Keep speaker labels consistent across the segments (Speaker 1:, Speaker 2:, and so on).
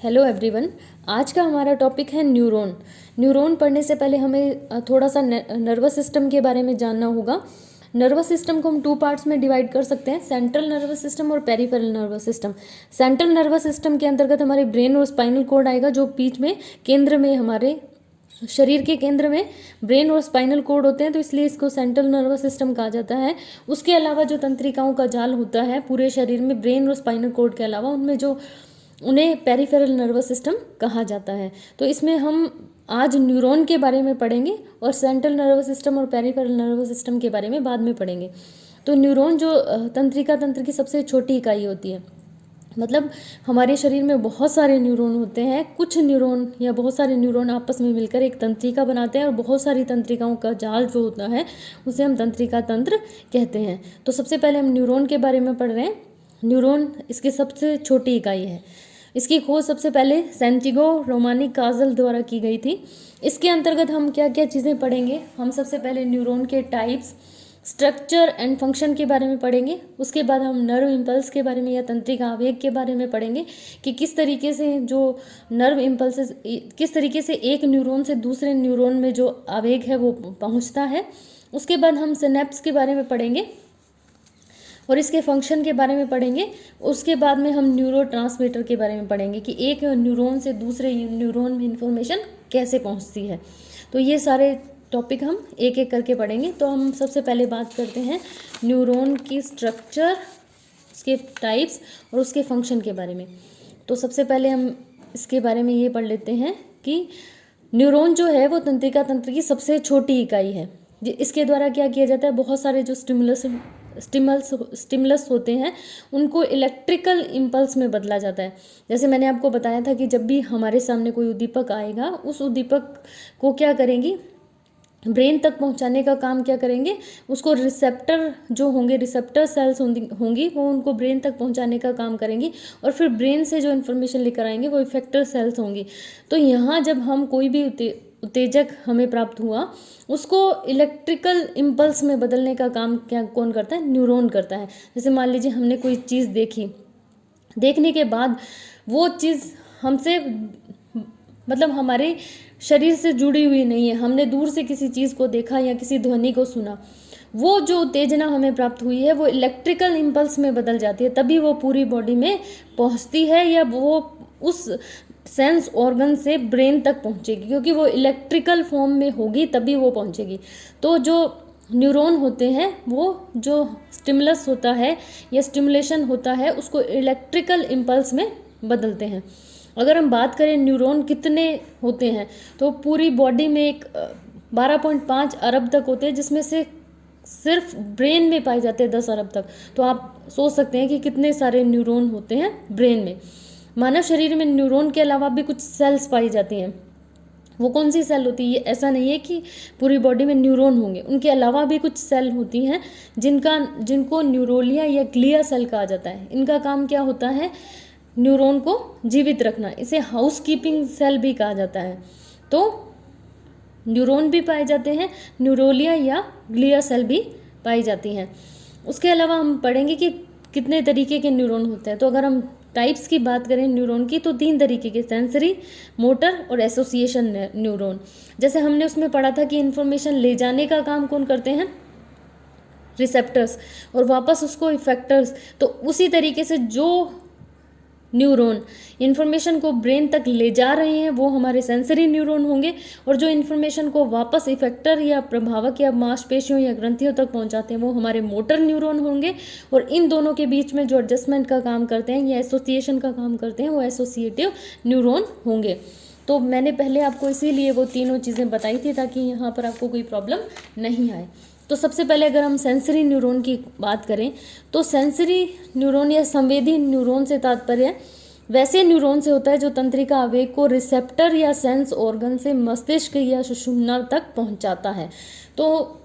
Speaker 1: Hello everyone. आज का हमारा टॉपिक है न्यूरॉन। न्यूरॉन पढ़ने से पहले हमें थोड़ा सा नर्वस सिस्टम के बारे में जानना होगा। नर्वस सिस्टम को हम 2 पार्ट्स में डिवाइड कर सकते हैं, सेंट्रल नर्वस सिस्टम और peripheral nervous system. Central nervous system के अंतर्गत हमारे ब्रेन और स्पाइनल कॉर्ड आएगा, जो बीच में केंद्र में हमारे शरीर के केंद्र में ब्रेन और स्पाइनल कॉर्ड होते हैं, तो इसलिए इसको सेंट्रल नर्वस सिस्टम कहा जाता है। उसके अलावा जो तंत्रिकाओं का जाल होता है पूरे शरीर में, ब्रेन और स्पाइनल कॉर्ड के अलावा, उनमें जो उन्हें पेरिफेरल नर्वस सिस्टम कहा जाता है। तो इसमें हम आज न्यूरॉन के बारे में पढ़ेंगे और सेंट्रल नर्वस सिस्टम और पेरिफेरल नर्वस सिस्टम के बारे में बाद में पढ़ेंगे। तो न्यूरॉन जो तंत्रिका तंत्र की सबसे छोटी इकाई होती है, मतलब हमारे शरीर में बहुत सारे न्यूरॉन होते हैं। कुछ न्यूरॉन या बहुत सारे न्यूरॉन आपस में मिलकर एक तंत्रिका बनाते हैं और बहुत सारी तंत्रिकाओं का जाल जो होता है उसे हम तंत्रिका तंत्र कहते हैं। तो सबसे पहले हम न्यूरॉन के बारे में पढ़ रहे हैं। न्यूरॉन इसकी सबसे छोटी इकाई है। इसकी खोज सबसे पहले सैंटियागो रोमानी काजल द्वारा की गई थी। इसके अंतर्गत हम क्या क्या चीज़ें पढ़ेंगे? हम सबसे पहले न्यूरॉन के टाइप्स, स्ट्रक्चर एंड फंक्शन के बारे में पढ़ेंगे। उसके बाद हम नर्व इम्पल्स के बारे में या तंत्रिका आवेग के बारे में पढ़ेंगे कि किस तरीके से जो नर्व इम्पल्स, किस तरीके से एक न्यूरॉन से दूसरे न्यूरॉन में जो आवेग है वो पहुंचता है। उसके बाद हम सिनेप्स के बारे में पढ़ेंगे और इसके फंक्शन के बारे में पढ़ेंगे। उसके बाद में हम न्यूरोट्रांसमीटर के बारे में पढ़ेंगे कि एक न्यूरॉन से दूसरे न्यूरॉन में इंफॉर्मेशन कैसे पहुंचती है। तो ये सारे टॉपिक हम एक एक करके पढ़ेंगे। तो हम सबसे पहले बात करते हैं न्यूरॉन की स्ट्रक्चर, उसके टाइप्स और उसके फंक्शन के बारे में। तो सबसे पहले हम इसके बारे में ये पढ़ लेते हैं कि न्यूरॉन जो है वो तंत्रिका तंत्र की सबसे छोटी इकाई है। इसके द्वारा क्या किया जाता है, बहुत सारे जो स्टिमुलस होते हैं उनको इलेक्ट्रिकल इम्पल्स में बदला जाता है। जैसे मैंने आपको बताया था कि जब भी हमारे सामने कोई उद्दीपक आएगा, उस उद्दीपक को क्या करेंगी, ब्रेन तक पहुंचाने का काम क्या करेंगे, उसको रिसेप्टर जो होंगे, रिसेप्टर सेल्स होंगी, वो उनको ब्रेन तक पहुंचाने का काम करेंगी और फिर ब्रेन से जो इन्फॉर्मेशन लेकर आएंगे वो इफेक्टर सेल्स होंगी। तो यहाँ जब हम कोई भी उत्तेजक हमें प्राप्त हुआ, उसको इलेक्ट्रिकल इम्पल्स में बदलने का काम क्या कौन करता है? न्यूरॉन करता है। जैसे मान लीजिए हमने कोई चीज़ देखी, देखने के बाद वो चीज़ हमसे, मतलब हमारे शरीर से जुड़ी हुई नहीं है, हमने दूर से किसी चीज़ को देखा या किसी ध्वनि को सुना, वो जो उत्तेजना हमें प्राप्त हुई है वो इलेक्ट्रिकल इम्पल्स में बदल जाती है, तभी वो पूरी बॉडी में पहुंचती है या वो उस सेंस ऑर्गन से ब्रेन तक पहुंचेगी, क्योंकि वो इलेक्ट्रिकल फॉर्म में होगी तभी वो पहुंचेगी। तो जो न्यूरॉन होते हैं वो जो स्टिमुलस होता है या स्टिमुलेशन होता है उसको इलेक्ट्रिकल इम्पल्स में बदलते हैं। अगर हम बात करें न्यूरॉन कितने होते हैं, तो पूरी बॉडी में एक 12.5 अरब तक होते हैं, जिसमें से सिर्फ ब्रेन में पाए जाते हैं 10 अरब तक। तो आप सोच सकते हैं कि कितने सारे न्यूरॉन होते हैं ब्रेन में। मानव शरीर में न्यूरॉन के अलावा भी कुछ सेल्स पाई जाती हैं। वो कौन सी सेल होती है? ऐसा नहीं है कि पूरी बॉडी में न्यूरॉन होंगे, उनके अलावा भी कुछ सेल होती हैं जिनको न्यूरोलिया या ग्लिया सेल कहा जाता है। इनका काम क्या होता है? न्यूरॉन को जीवित रखना। इसे हाउसकीपिंग सेल भी कहा जाता है। तो न्यूरॉन भी पाए जाते हैं, न्यूरोलिया या ग्लिया सेल भी पाई जाती हैं। उसके अलावा हम पढ़ेंगे कि कितने तरीके के न्यूरॉन होते हैं। तो अगर हम टाइप्स की बात करें न्यूरॉन की, तो 3 तरीके के, सेंसरी, मोटर और एसोसिएशन न्यूरॉन। जैसे हमने उसमें पढ़ा था कि इन्फॉर्मेशन ले जाने का काम कौन करते हैं? रिसेप्टर्स, और वापस उसको इफेक्टर्स। तो उसी तरीके से जो न्यूरॉन इन्फॉर्मेशन को ब्रेन तक ले जा रहे हैं वो हमारे सेंसरी न्यूरॉन होंगे, और जो इन्फॉर्मेशन को वापस इफेक्टर या प्रभावक या मांसपेशियों या ग्रंथियों तक पहुंचाते हैं वो हमारे मोटर न्यूरॉन होंगे। और इन दोनों के बीच में जो एडजस्टमेंट का काम करते हैं या एसोसिएशन का काम करते हैं वो एसोसिएटिव न्यूरॉन होंगे। तो मैंने पहले आपको इसीलिए वो तीनों चीज़ें बताई थी ताकि यहाँ पर आपको कोई प्रॉब्लम नहीं आए। तो सबसे पहले अगर हम सेंसरी न्यूरॉन की बात करें, तो सेंसरी न्यूरॉन या संवेदी न्यूरॉन से तात्पर्य वैसे न्यूरॉन से होता है जो तंत्रिका आवेग को रिसेप्टर या सेंस ऑर्गन से मस्तिष्क या सुषुम्ना तक पहुंचाता है। तो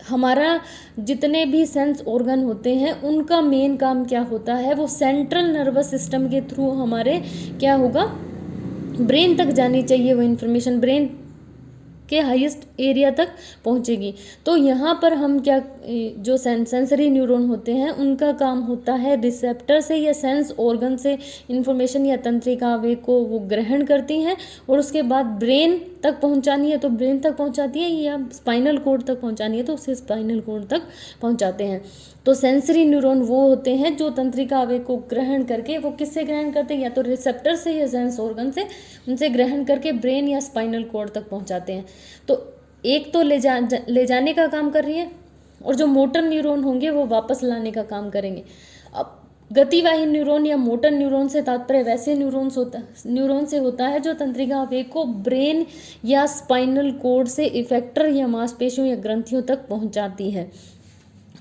Speaker 1: हमारा जितने भी सेंस ऑर्गन होते हैं उनका मेन काम क्या होता है? वो सेंट्रल नर्वस सिस्टम के थ्रू हमारे क्या होगा, ब्रेन तक जानी चाहिए वो इन्फॉर्मेशन। ब्रेन के हाईएस्ट एरिया तक पहुंचेगी। तो यहाँ पर हम क्या, जो सेंसरी न्यूरॉन होते हैं उनका काम होता है रिसेप्टर से या सेंस ऑर्गन से इंफॉर्मेशन या तंत्रिका आवेग को वो ग्रहण करती हैं और उसके बाद ब्रेन तक पहुंचानी है तो ब्रेन तक पहुंचाती है, या स्पाइनल कॉर्ड तक पहुंचानी है तो उसे स्पाइनल कॉर्ड तक पहुंचाते हैं। तो सेंसरी न्यूरॉन वो होते हैं जो तंत्रिका आवेग को ग्रहण करके, वो किससे ग्रहण करते हैं, या तो रिसेप्टर से या सेंस ऑर्गन से, उनसे ग्रहण करके ब्रेन या स्पाइनल कॉर्ड तक पहुंचाते हैं। तो एक तो ले जाने का काम कर रही है, और जो मोटर न्यूरॉन होंगे वो वापस लाने का काम करेंगे। अब गतिवाही न्यूरॉन या मोटर न्यूरॉन से तात्पर्य वैसे न्यूरॉन से होता है जो तंत्रिका आवेग को ब्रेन या स्पाइनल कॉर्ड से इफेक्टर या मांसपेशियों या ग्रंथियों तक पहुंचाती है।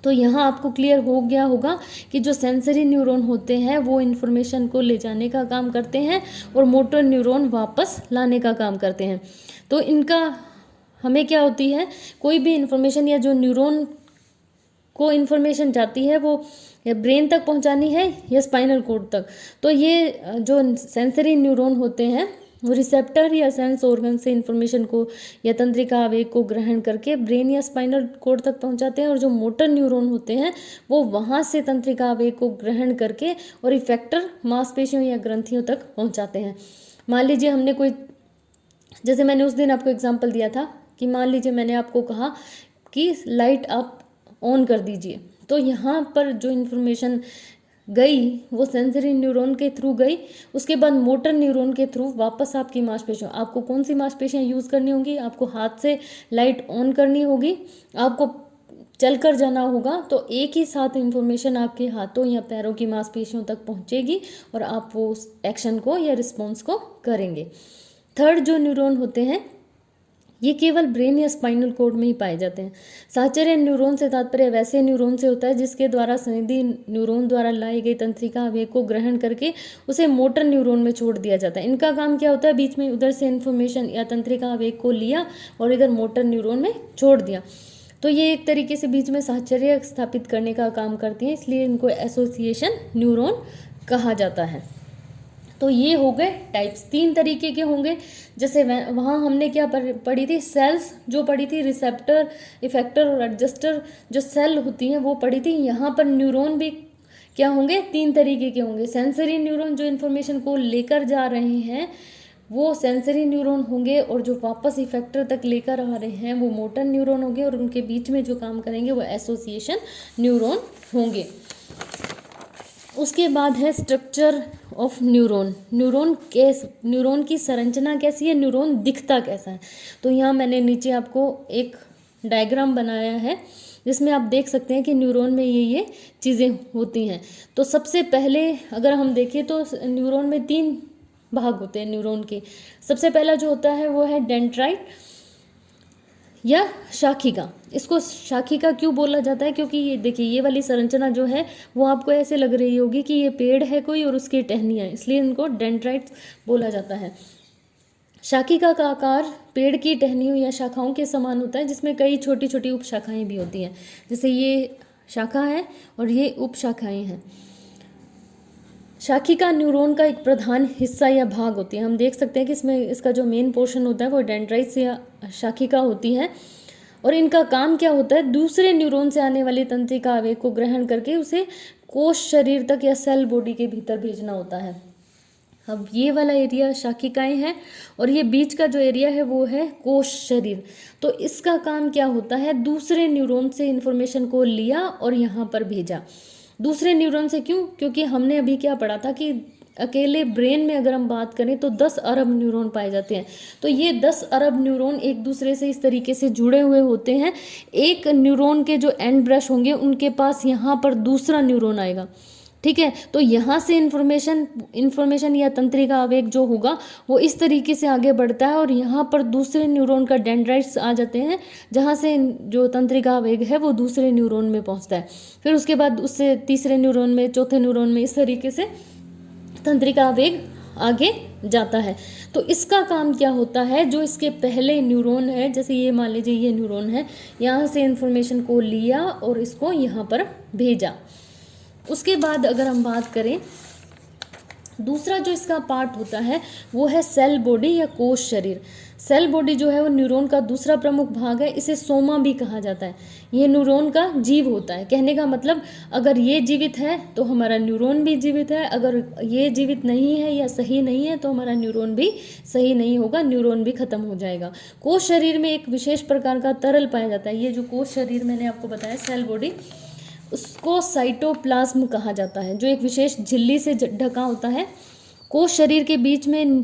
Speaker 1: तो यहाँ आपको क्लियर हो गया होगा कि जो सेंसरी न्यूरॉन होते हैं वो इन्फॉर्मेशन को ले जाने का काम करते हैं और मोटर न्यूरॉन वापस लाने का काम करते हैं। तो इनका हमें क्या होती है, कोई भी इन्फॉर्मेशन या जो न्यूरॉन को इन्फॉर्मेशन जाती है वो या ब्रेन तक पहुंचानी है या स्पाइनल कॉर्ड तक। तो ये जो सेंसरी न्यूरॉन होते हैं वो रिसेप्टर या सेंस ऑर्गन से इंफॉर्मेशन को या तंत्रिका आवेग को ग्रहण करके ब्रेन या स्पाइनल कॉर्ड तक पहुंचाते हैं, और जो मोटर न्यूरॉन होते हैं वो वहाँ से तंत्रिका आवेग को ग्रहण करके और इफेक्टर मांसपेशियों या ग्रंथियों तक पहुंचाते हैं। मान लीजिए हमने कोई, जैसे मैंने उस दिन आपको एग्जाम्पल दिया था कि मान लीजिए मैंने आपको कहा कि लाइट आप ऑन कर दीजिए, तो यहाँ पर जो इन्फॉर्मेशन गई वो सेंसरी न्यूरॉन के थ्रू गई, उसके बाद मोटर न्यूरॉन के थ्रू वापस आपकी मांसपेशियों, आपको कौन सी मांसपेशियाँ यूज़ करनी होंगी, आपको हाथ से लाइट ऑन करनी होगी, आपको चल कर जाना होगा, तो एक ही साथ इन्फॉर्मेशन आपके हाथों या पैरों की मांसपेशियों तक पहुँचेगी और आप वो उस एक्शन को या रिस्पॉन्स को करेंगे। थर्ड जो न्यूरॉन होते हैं ये केवल ब्रेन या स्पाइनल कॉर्ड में ही पाए जाते हैं। साहचर्य न्यूरॉन से तात्पर्य वैसे न्यूरॉन से होता है जिसके द्वारा संवेदी न्यूरॉन द्वारा लाई गई तंत्रिका आवेग को ग्रहण करके उसे मोटर न्यूरॉन में छोड़ दिया जाता है। इनका काम क्या होता है, बीच में उधर से इन्फॉर्मेशन या तंत्रिका आवेग को लिया और इधर मोटर न्यूरॉन में छोड़ दिया। तो ये एक तरीके से बीच में साहचर्य स्थापित करने का काम करती हैं, इसलिए इनको एसोसिएशन न्यूरॉन कहा जाता है। तो ये हो गए टाइप्स, 3 तरीके के होंगे। जैसे वहाँ हमने क्या पढ़ी थी, सेल्स जो पढ़ी थी, रिसेप्टर, इफेक्टर और एडजस्टर जो सेल होती हैं वो पढ़ी थी। यहाँ पर न्यूरॉन भी क्या होंगे, 3 तरीके के होंगे। सेंसरी न्यूरॉन जो इन्फॉर्मेशन को लेकर जा रहे हैं वो सेंसरी न्यूरॉन होंगे, और जो वापस इफेक्टर तक लेकर आ रहे हैं वो मोटर न्यूरॉन होंगे, और उनके बीच में जो काम करेंगे वो एसोसिएशन न्यूरॉन होंगे। उसके बाद है स्ट्रक्चर ऑफ न्यूरॉन। न्यूरॉन की संरचना कैसी है, न्यूरॉन दिखता कैसा है। तो यहाँ मैंने नीचे आपको एक डायग्राम बनाया है जिसमें आप देख सकते हैं कि न्यूरॉन में ये चीज़ें होती हैं। तो सबसे पहले अगर हम देखें तो न्यूरॉन में 3 भाग होते हैं न्यूरॉन के। सबसे पहला जो होता है वो है डेंड्राइट या शाखिका। इसको शाखिका क्यों बोला जाता है, क्योंकि ये देखिए ये वाली संरचना जो है वो आपको ऐसे लग रही होगी कि ये पेड़ है कोई और उसकी टहनियाँ, इसलिए इनको डेंड्राइट्स बोला जाता है। शाखिका का आकार पेड़ की टहनियों या शाखाओं के समान होता है, जिसमें कई छोटी छोटी उपशाखाएं भी होती हैं। जैसे ये शाखा है और ये उपशाखाएं हैं। शाखिका न्यूरॉन का एक प्रधान हिस्सा या भाग होती है। हम देख सकते हैं कि इसमें इसका जो मेन पोर्शन होता है वो डेंड्राइट्स या शाखिका होती है, और इनका काम क्या होता है, दूसरे न्यूरॉन से आने वाली तंत्रिका आवेग को ग्रहण करके उसे कोश शरीर तक या सेल बॉडी के भीतर भेजना होता है। अब ये वाला एरिया शाखिकाएं हैं और ये बीच का जो एरिया है वो है कोश शरीर। तो इसका काम क्या होता है, दूसरे न्यूरॉन से इन्फॉर्मेशन को लिया और यहाँ पर भेजा। दूसरे न्यूरॉन से क्यों, क्योंकि हमने अभी क्या पढ़ा था कि अकेले ब्रेन में अगर हम बात करें तो 10 अरब न्यूरॉन पाए जाते हैं। तो ये 10 अरब न्यूरॉन एक दूसरे से इस तरीके से जुड़े हुए होते हैं। एक न्यूरॉन के जो एंड ब्रश होंगे उनके पास यहाँ पर दूसरा न्यूरॉन आएगा, ठीक है। तो यहाँ से इन्फॉर्मेशन या तंत्रिका आवेग जो होगा वो इस तरीके से आगे बढ़ता है और यहाँ पर दूसरे न्यूरॉन का डेंड्राइट्स आ जाते हैं, जहाँ से जो तंत्रिका आवेग है वो दूसरे न्यूरॉन में पहुँचता है। फिर उसके बाद उससे तीसरे न्यूरॉन में, चौथे न्यूरॉन में, इस तरीके से तंत्रिका आवेग आगे जाता है। तो इसका काम क्या होता है, जो इसके पहले न्यूरॉन है, जैसे ये मान लीजिए ये न्यूरॉन है, यहाँ से इन्फॉर्मेशन को लिया और इसको यहाँ पर भेजा। उसके बाद अगर हम बात करें दूसरा जो इसका पार्ट होता है वो है सेल बॉडी या कोश शरीर। सेल बॉडी जो है वो न्यूरॉन का दूसरा प्रमुख भाग है, इसे सोमा भी कहा जाता है। ये न्यूरॉन का जीव होता है। कहने का मतलब अगर ये जीवित है तो हमारा न्यूरॉन भी जीवित है, अगर ये जीवित नहीं है या सही नहीं है तो हमारा न्यूरॉन भी सही नहीं होगा, न्यूरॉन भी खत्म हो जाएगा। कोश शरीर में एक विशेष प्रकार का तरल पाया जाता है। ये जो कोश शरीर मैंने आपको बताया सेल बॉडी, उसको साइटोप्लाज्म कहा जाता है, जो एक विशेष झिल्ली से ढका होता है। कोश शरीर के बीच में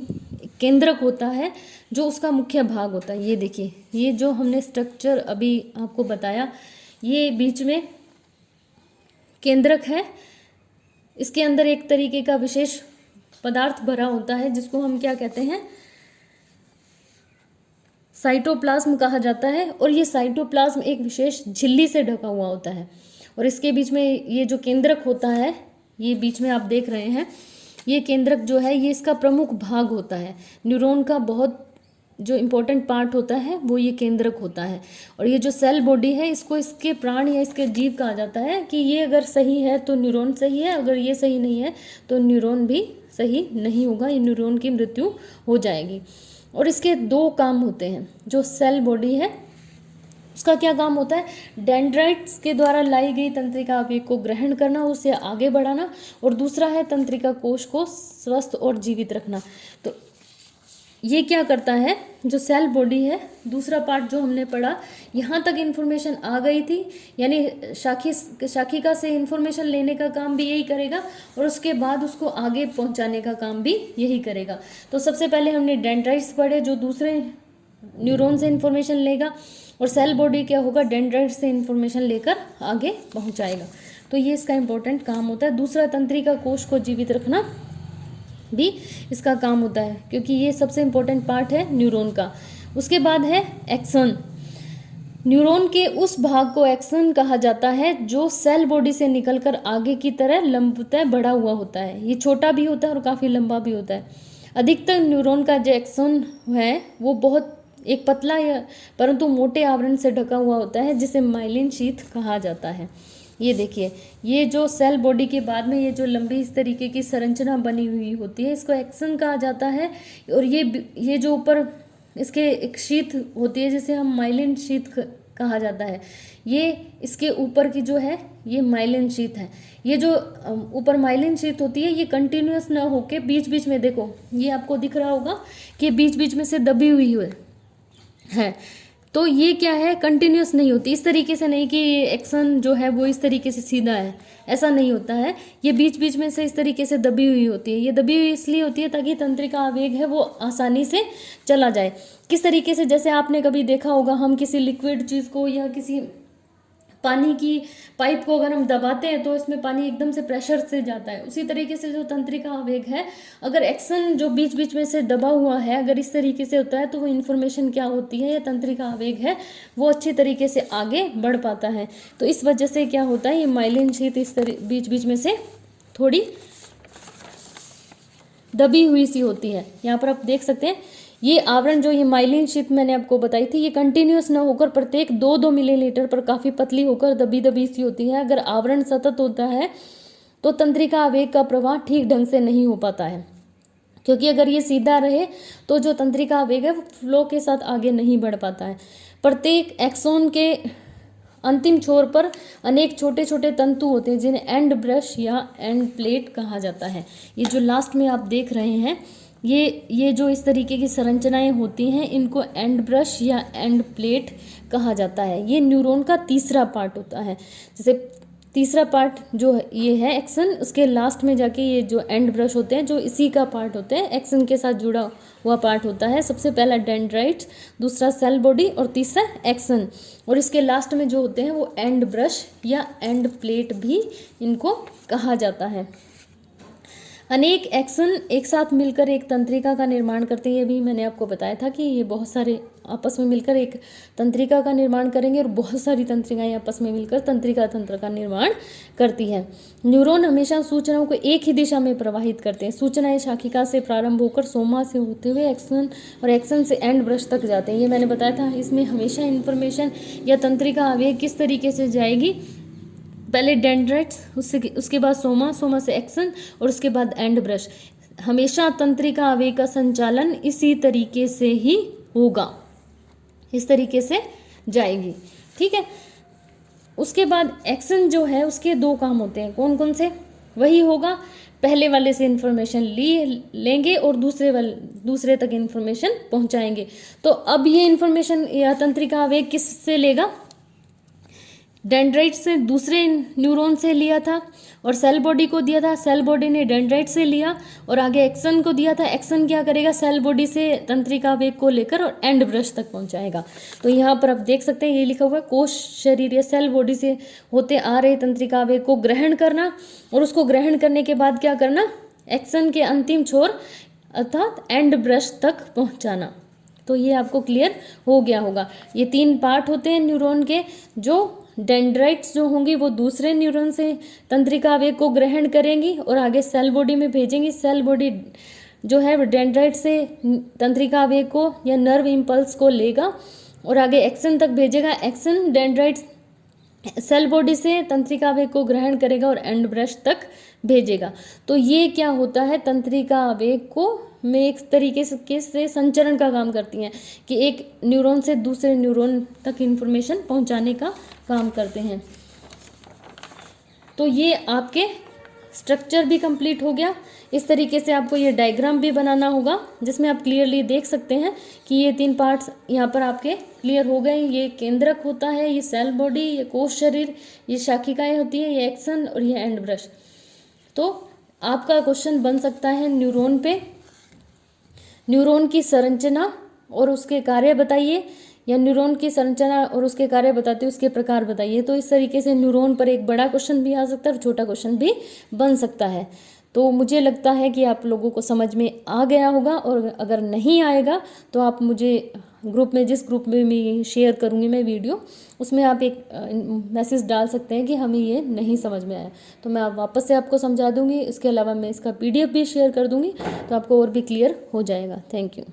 Speaker 1: केंद्रक होता है जो उसका मुख्य भाग होता है। ये देखिए, ये जो हमने स्ट्रक्चर अभी आपको बताया, ये बीच में केंद्रक है। इसके अंदर एक तरीके का विशेष पदार्थ भरा होता है जिसको हम क्या कहते हैं, साइटोप्लाज्म कहा जाता है। और ये साइटोप्लाज्म एक विशेष झिल्ली से ढका हुआ होता है और इसके बीच में ये जो केंद्रक होता है, ये बीच में आप देख रहे हैं, ये केंद्रक जो है ये इसका प्रमुख भाग होता है। न्यूरॉन का बहुत जो इम्पोर्टेंट पार्ट होता है वो ये केंद्रक होता है। और ये जो सेल बॉडी है इसको इसके प्राण या इसके जीव कहा जाता है कि ये अगर सही है तो न्यूरॉन सही है, अगर ये सही नहीं है तो न्यूरॉन भी सही नहीं होगा, ये न्यूरॉन की मृत्यु हो जाएगी। और इसके दो काम होते हैं। जो सेल बॉडी है उसका क्या काम होता है, डेंड्राइट्स के द्वारा लाई गई तंत्रिका आवेग को ग्रहण करना, उसे आगे बढ़ाना, और दूसरा है तंत्रिका कोश को स्वस्थ और जीवित रखना। तो ये क्या करता है, जो सेल बॉडी है, दूसरा पार्ट जो हमने पढ़ा, यहाँ तक इन्फॉर्मेशन आ गई थी, यानी शाखिका से इन्फॉर्मेशन लेने का काम भी यही करेगा और उसके बाद उसको आगे पहुँचाने का काम भी यही करेगा। तो सबसे पहले हमने डेंड्राइट्स पढ़े जो दूसरे न्यूरॉन से इन्फॉर्मेशन लेगा, और सेल बॉडी क्या होगा, डेंड्राइट से इन्फॉर्मेशन लेकर आगे पहुंचाएगा। तो ये इसका इम्पोर्टेंट काम होता है। दूसरा तंत्रिका कोश को जीवित रखना भी इसका काम होता है, क्योंकि ये सबसे इम्पोर्टेंट पार्ट है न्यूरॉन का। उसके बाद है एक्सन। न्यूरॉन के उस भाग को एक्सन कहा जाता है जो सेल बॉडी से निकलकर आगे की तरह लंबवत बढ़ा हुआ होता है। ये छोटा भी होता है और काफ़ी लंबा भी होता है। अधिकतर न्यूरॉन का जो एक्सन है वो बहुत एक पतला या परंतु मोटे आवरण से ढका हुआ होता है जिसे माइलिन शीथ कहा जाता है। ये देखिए, ये जो सेल बॉडी के बाद में ये जो लंबी इस तरीके की संरचना बनी हुई होती है इसको एक्सन कहा जाता है। और ये जो ऊपर इसके एक शीथ होती है जिसे हम माइलिन शीथ कहा जाता है, ये इसके ऊपर की जो है ये माइलिन शीथ है। ये जो ऊपर माइलिन शीथ होती है ये कंटिन्यूस ना होके बीच बीच में, देखो ये आपको दिख रहा होगा कि बीच बीच में से दबी हुई है। तो ये क्या है, कंटिन्यूस नहीं होती। इस तरीके से नहीं कि ये एक्सन जो है वो इस तरीके से सीधा है, ऐसा नहीं होता है। ये बीच बीच में से इस तरीके से दबी हुई होती है। ये दबी हुई इसलिए होती है ताकि तंत्रिका आवेग है वो आसानी से चला जाए। किस तरीके से, जैसे आपने कभी देखा होगा हम किसी लिक्विड चीज़ को या किसी पानी की पाइप को अगर हम दबाते हैं तो इसमें पानी एकदम से प्रेशर से जाता है। उसी तरीके से जो तंत्रिका आवेग है, अगर एक्सन जो बीच बीच में से दबा हुआ है अगर इस तरीके से होता है तो वो इन्फॉर्मेशन क्या होती है, या तंत्रिका आवेग है वो अच्छी तरीके से आगे बढ़ पाता है। तो इस वजह से क्या होता है, ये माइलिन शीथ इस बीच बीच में से थोड़ी दबी हुई सी होती है। यहाँ पर आप देख सकते हैं ये आवरण जो ये माइलिन शीथ मैंने आपको बताई थी ये कंटिन्यूस ना होकर प्रत्येक 2-2 मिलीलीटर पर काफ़ी पतली होकर दबी दबी सी होती है। अगर आवरण सतत होता है तो तंत्रिका आवेग का प्रवाह ठीक ढंग से नहीं हो पाता है, क्योंकि अगर ये सीधा रहे तो जो तंत्रिका आवेग है वो फ्लो के साथ आगे नहीं बढ़ पाता है। प्रत्येक एक्सोन के अंतिम छोर पर अनेक छोटे छोटे तंतु होते हैं जिन्हें एंड ब्रश या एंड प्लेट कहा जाता है। ये जो लास्ट में आप देख रहे हैं ये जो इस तरीके की संरचनाएं होती हैं इनको एंड ब्रश या एंड प्लेट कहा जाता है। ये न्यूरॉन का तीसरा पार्ट होता है। जैसे तीसरा पार्ट जो ये है एक्सन, उसके लास्ट में जाके ये जो एंड ब्रश होते हैं जो इसी का पार्ट होते हैं, एक्सन के साथ जुड़ा हुआ पार्ट होता है। सबसे पहला डेंड्राइट्स, दूसरा सेल बॉडी और तीसरा एक्सन, और इसके लास्ट में जो होते हैं वो एंड ब्रश या एंड प्लेट भी इनको कहा जाता है। अनेक एक्सन एक साथ मिलकर एक तंत्रिका का निर्माण करते हैं। ये भी मैंने आपको बताया था कि ये बहुत सारे आपस में मिलकर एक तंत्रिका का निर्माण करेंगे और बहुत सारी तंत्रिकाएं आपस में मिलकर तंत्रिका तंत्र का निर्माण करती है। न्यूरॉन हमेशा सूचनाओं को एक ही दिशा में प्रवाहित करते हैं। सूचनाएं शाखिका से प्रारंभ होकर सोमा से होते हुए एक्सन और एक्सन से एंड ब्रश तक जाते हैं। ये मैंने बताया था, इसमें हमेशा इन्फॉर्मेशन या तंत्रिका आवेग किस तरीके से जाएगी, पहले डेंड्राइट्स, उसके बाद सोमा, सोमा से एक्सन और उसके बाद एंड ब्रश। हमेशा तंत्रिका आवेग का संचालन इसी तरीके से ही होगा, इस तरीके से जाएगी। ठीक है, उसके बाद एक्शन जो है उसके दो काम होते हैं, कौन कौन से? वही होगा, पहले वाले से इन्फॉर्मेशन लेंगे और दूसरे तक इन्फॉर्मेशन पहुंचाएंगे। तो अब ये इन्फॉर्मेशन या तंत्रिका आवेग किस से लेगा? डेंड्राइट से दूसरे न्यूरॉन से लिया था और सेल बॉडी को दिया था, सेल बॉडी ने डेंड्राइट से लिया और आगे एक्सन को दिया था। एक्सन क्या करेगा? सेल बॉडी से तंत्रिका आवेग को लेकर और एंड ब्रश तक पहुंचाएगा। तो यहाँ पर आप देख सकते हैं ये लिखा हुआ है, कोश शरीर या सेल बॉडी से होते आ रहे तंत्रिका आवेग को ग्रहण करना और उसको ग्रहण करने के बाद क्या करना? एक्सन के अंतिम छोर अर्थात एंड ब्रश तक पहुँचाना। तो ये आपको क्लियर हो गया होगा। ये 3 पार्ट होते हैं न्यूरॉन के, जो डेंड्राइट्स जो होंगी वो दूसरे न्यूरॉन से तंत्रिका आवेग को ग्रहण करेंगी और आगे सेल बॉडी में भेजेंगी। सेल बॉडी जो है वो डेंड्राइट से तंत्रिका आवेग को या नर्व इम्पल्स को लेगा और आगे एक्सन तक भेजेगा। एक्सन डेंड्राइट सेल बॉडी से तंत्रिका आवेग को ग्रहण करेगा और एंड ब्रश तक भेजेगा। तो ये क्या होता है? तंत्रिका आवेग को में एक तरीके से संचरण का काम करती हैं कि एक न्यूरॉन से दूसरे न्यूरॉन तक इन्फॉर्मेशन पहुंचाने का काम करते हैं। तो ये आपके स्ट्रक्चर भी कंप्लीट हो गया। इस तरीके से आपको ये डायग्राम भी बनाना होगा जिसमें आप क्लियरली देख सकते हैं कि ये 3 पार्ट्स यहाँ पर आपके क्लियर हो गए। ये केंद्रक होता है, ये सेल बॉडी, ये कोश शरीर, ये शाखिकाएं होती है, ये एक्सन और ये एंड ब्रश। तो आपका क्वेश्चन बन सकता है न्यूरॉन पे, न्यूरॉन की संरचना और उसके कार्य बताइए, या न्यूरॉन की संरचना और उसके कार्य बताते हुए उसके प्रकार बताइए। तो इस तरीके से न्यूरॉन पर एक बड़ा क्वेश्चन भी आ सकता है और छोटा क्वेश्चन भी बन सकता है। तो मुझे लगता है कि आप लोगों को समझ में आ गया होगा, और अगर नहीं आएगा तो आप मुझे ग्रुप में, जिस ग्रुप में मैं शेयर करूँगी मैं वीडियो, उसमें आप एक मैसेज डाल सकते हैं कि हमें ये नहीं समझ में आया, तो मैं वापस से आपको समझा दूँगी। इसके अलावा मैं इसका PDF भी शेयर कर दूँगी, तो आपको और भी क्लियर हो जाएगा। Thank you.